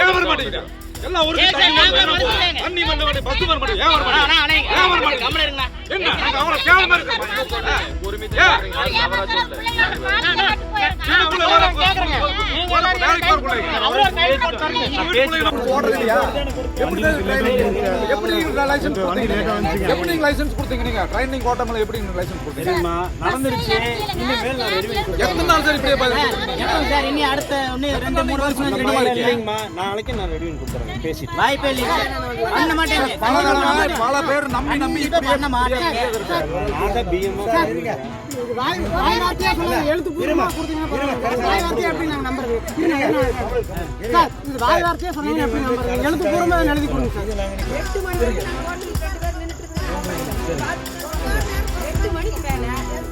ஏன் வர மாட்டேங்குது? எல்லாம் ஒரு தண்ணி மண்ணு வண்டி பஸ் வர மாட்டேங்குது. ஏன் வர மாட்டேங்குது? ஏன் வர மாட்டேங்குது? என்ன நாங்க அவங்கள கேவலமா இருக்கு. எப்படி லைசன்ஸ் கொடுத்தீங்க? நீங்க ட்ரைனிங் ஓட்டமல எப்படி லைசன்ஸ் கொடுத்தீங்க? நடந்துருச்சு. இனிமேல் நான் ரெடி பண்ணி எத்தனை நாள் சார் இப்படியே சார் இனி அடுத்த 2-3 வருஷம் ரெடி இல்லைங்கம்மா. நாளைக்கு நான் ரெடி பண்ணி கொடுத்துறேன். பேசிட்டு வாய்ப்பே இல்லை பண்ண மாட்டேங்க. பல பேர் நம்பி பண்ண மாட்டேங்க. ஆக பிஎம் வாய் வார்த்தையா சொல்லுங்க. எழுத்து பூர்வமா கொடுத்தீங்கன்னா வாய் வார்த்தையா எப்படி நாங்க நம்புறது? சார் இது வாய் வார்த்தையா சொன்னீங்க எப்படி நம்புறது? எழுத்து பூர்வமா எழுதி கொடுங்க சார். 8 மணி வரைக்கும் நாங்க வந்து நின்னுட்டு 8 மணிக்கு மேல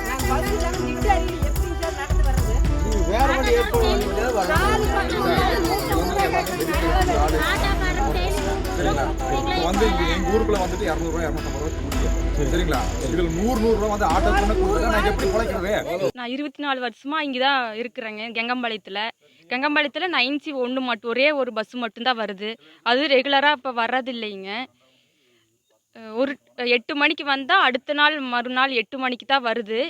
நாங்க பஸ்ல நின்று அறியல எப்படி சார் நடந்து வர்றது? வேற வண்டி ஏற்படும். வந்து எங்க ஊருக்குள்ள வந்துட்டு 200 ரூபாய் 250 ரூபாய் கொடுங்க. சரிங்களா? இதுல 100 ரூபாய் வந்து ஆட்டோ பண்ண கொடுத்தா நான் எப்படி பொழைக்கிறது? நான் 24 வருஷமா இங்கதான் இருக்கிறேங்க. கெங்கம்பாளையத்துல 9C1 மட்டும் ஒரே ஒரு பஸ் மட்டும்தான் வருது. அது ரெகுலரா இப்ப வர்றது இல்லைங்க. ஒரு 8 மணிக்கு வந்தா அடுத்த நாள் மறுநாள் 8 மணிக்கு தான் வருது.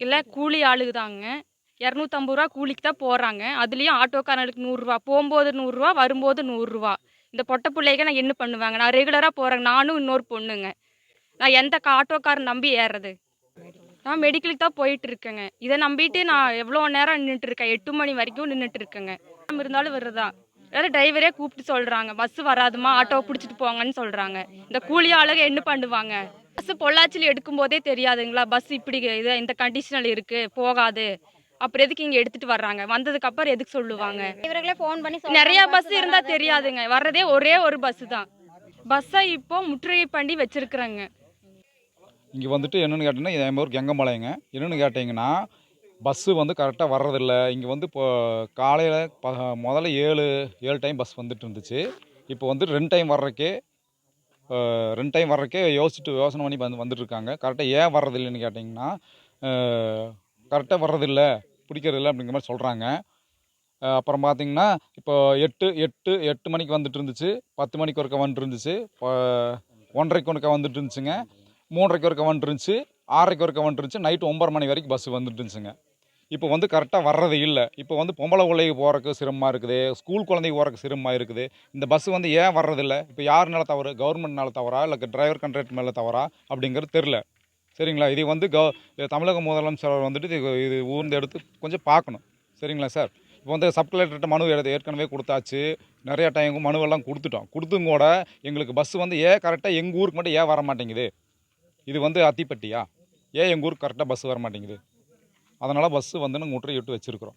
இல்லை கூலி ஆளுதாங்க. 250 ரூபா கூலிக்கு தான் போகிறாங்க. அதுலேயும் ஆட்டோக்காரங்களுக்கு 100 ரூபா, போகும்போது 100 ரூபா, வரும்போது 100 ரூபா. இந்த பொட்டை பிள்ளைங்க நான் என்ன பண்ணுவாங்க? நான் ரெகுலராக போகிறேங்க. நானும் இன்னொரு பொண்ணுங்க. நான் எந்த ஆட்டோக்காரன் நம்பி ஏறுறது? நான் மெடிக்கலுக்கு தான் போயிட்டு இருக்கேங்க. இதை நம்பிட்டு நான் எவ்வளோ நேரம் நின்றுட்டு இருக்கேன்? 8 மணி வரைக்கும் நின்றுட்டு இருக்கேங்க. இருந்தாலும் வருதா? வேறு டிரைவரே கூப்பிட்டு சொல்கிறாங்க, பஸ்ஸு வராதுமா, ஆட்டோவை பிடிச்சிட்டு போங்கன்னு சொல்கிறாங்க. இந்த கூலி ஆளுங்க என்ன பண்ணுவாங்க? பஸ்ஸு பொள்ளாச்சியில் எடுக்கும்போதே தெரியாதுங்களா பஸ் இப்படி இது இந்த கண்டிஷனில் இருக்குது போகாது, அப்புறம் எதுக்கு இங்கே எடுத்துகிட்டு வர்றாங்க? வந்ததுக்கு அப்புறம் எதுக்கு சொல்லுவாங்க? இவர்களே ஃபோன் பண்ணி நிறையா பஸ் இருந்தால் தெரியாதுங்க. வர்றதே ஒரே ஒரு பஸ்ஸு தான். பஸ்ஸை இப்போ முற்றுகை பண்ணி வச்சுருக்குறேங்க. இங்கே வந்துட்டு என்னென்னு கேட்டிங்கன்னா, என் ஊர் கெங்கம்பாளையங்க. என்னென்னு கேட்டிங்கன்னா பஸ்ஸு வந்து கரெக்டாக வர்றதில்ல. இங்கே வந்து இப்போ காலையில் முதல்ல 7 டைம் பஸ் வந்துட்டு இருந்துச்சு. இப்போ வந்து 2 டைம் வர்றக்கே யோசனை பண்ணி வந்துட்டுருக்காங்க. கரெக்டாக ஏன் வர்றதில்லைன்னு கேட்டிங்கன்னா, கரெக்டாக வர்றதில்ல, பிடிக்கிறதில்ல அப்படிங்கிற மாதிரி சொல்கிறாங்க. அப்புறம் பார்த்திங்கன்னா இப்போ 8 மணிக்கு வந்துட்டு இருந்துச்சு, 10 மணிக்கு ஒருக்க வந்துட்டு இருந்துச்சு, 1:30 ஒருக்க வந்துட்டு இருந்துச்சுங்க, 3:30 ஒருக்க வந்துட்டு இருந்துச்சு, 6:30 ஒருக்க வந்துட்டு இருந்துச்சு, நைட்டு 9 மணி வரைக்கும் பஸ் வந்துட்டு இருந்துச்சுங்க. இப்போ வந்து கரெக்டாக வர்றது இல்லை. இப்போ வந்து பொம்பளை பிள்ளைக்கு போகிறக்கு சிரமமாக இருக்குது, ஸ்கூல் குழந்தைக்கு போகிறக்கு சிரமமாக இருக்குது. இந்த பஸ்ஸு வந்து ஏன் வர்றதில்லை? இப்போ யாருனால தவறு? கவர்மெண்ட்னால தவறா இல்லை டிரைவர் கண்ட்ராக்டர் மேலே தவறா அப்படிங்கிறது தெரில. சரிங்களா? இது வந்து தமிழக முதலமைச்சர் வந்துட்டு இது ஊர்ந்து எடுத்து கொஞ்சம் பார்க்கணும். சரிங்களா சார்? இப்போ வந்து சப் கலெக்டர்கிட்ட மனு ஏற்கனவே கொடுத்தாச்சு. நிறையா டைம் மனுவெல்லாம் கொடுத்தும் கூட எங்களுக்கு பஸ்ஸு வந்து ஏன் கரெக்டாக எங்கள் ஊருக்கு மட்டும் ஏன் வர மாட்டேங்குது? இது வந்து அத்திப்பட்டியா? ஏன் எங்கள் ஊருக்கு கரெக்டாக பஸ் வர மாட்டேங்குது? அதனால் பஸ்ஸு வந்து நாங்கள் முற்றுகையிட்டு வச்சுருக்கிறோம்.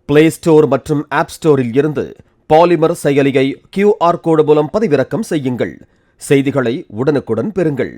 பிளே ஸ்டோர் மற்றும் ஆப் ஸ்டோரில் இருந்து பாலிமர் செயலியை QR கோடு மூலம் பதிவிறக்கம் செய்யுங்கள். செய்திகளை உடனுக்குடன் பெறுங்கள்.